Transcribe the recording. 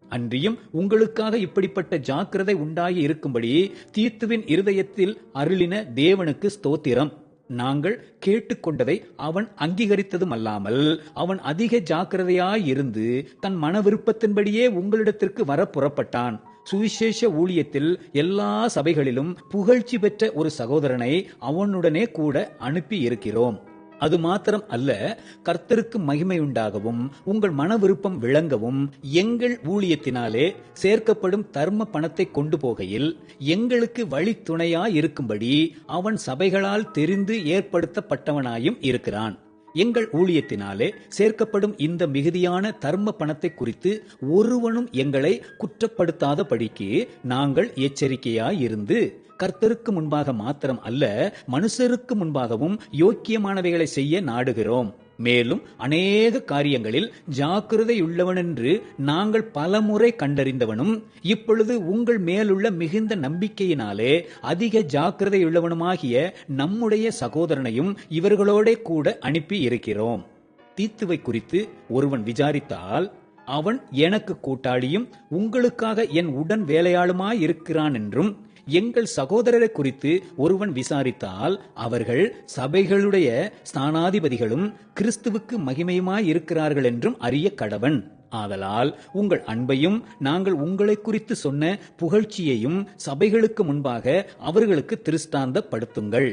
அன்றியும் உங்களுக்காக இப்படிப்பட்ட ஜாக்கிரதை உண்டாகி இருக்கும்படி தீத்துவின் இருதயத்தில் அருளின தேவனுக்கு ஸ்தோத்திரம். நாங்கள் கேட்டுக்கொண்டதை அவன் அங்கீகரித்ததுமல்லாமல் அவன் அதிக ஜாக்கிரதையாயிருந்து தன் மன விருப்பத்தின்படியே உங்களிடத்திற்கு வர புறப்பட்டான். சுவிசேஷ ஊழியத்தில் எல்லா சபைகளிலும் புகழ்ச்சி பெற்ற ஒரு சகோதரனை அவனுடனே கூட அனுப்பி இருக்கிறோம். அது மாத்திரம் அல்ல, கர்த்தருக்கு மகிமையுண்டாகவும் உங்கள் மன விருப்பம் விளங்கவும் எங்கள் ஊழியத்தினாலே சேர்க்கப்படும் தர்ம பணத்தை கொண்டு போகையில் எங்களுக்கு வழித்துணையாயிருக்கும்படி அவன் சபைகளால் தெரிந்து ஏற்படுத்தப்பட்டவனாயும் இருக்கிறான். எங்கள் ஊழியத்தினாலே சேர்க்கப்படும் இந்த மிகுதியான தர்ம பணத்தை குறித்து ஒருவனும் எங்களை குற்றப்படுத்தாதபடிக்கு நாங்கள் எச்சரிக்கையாயிருந்து கர்த்தருக்கு முன்பாக மாத்திரம் அல்ல, மனுஷருக்கு முன்பாகவும் யோக்கியமானவைகளை செய்ய நாடுகிறோம். மேலும் அநேக காரியங்களில் ஜாக்கிரதையுள்ளவனென்று நாங்கள் பலமுறை கண்டறிந்தவனும் இப்பொழுது உங்கள் மேலுள்ள மிகுந்த நம்பிக்கையினாலே அதிக ஜாக்கிரதையுள்ளவனுமாகிய நம்முடைய சகோதரனையும் இவர்களோட கூட அனுப்பி இருக்கிறோம். தீத்துவை குறித்து ஒருவன் விசாரித்தால் அவன் எனக்கு கூட்டாளியும் உங்களுக்காக என் உடன் வேலையாளுமாயிருக்கிறான் என்றும், எங்கள் சகோதரரை குறித்து ஒருவன் விசாரித்தால் அவர்கள் சபைகளுடைய ஸ்தானாதிபதிகளும் கிறிஸ்துவுக்கு மகிமையுமாயிருக்கிறார்கள் என்றும் அறிய கடவன். ஆதலால் உங்கள் அன்பையும் நாங்கள் உங்களை குறித்து சொன்ன புகழ்ச்சியையும் சபைகளுக்கு முன்பாக அவர்களுக்கு திருஷ்டாந்தப்படுத்துங்கள்.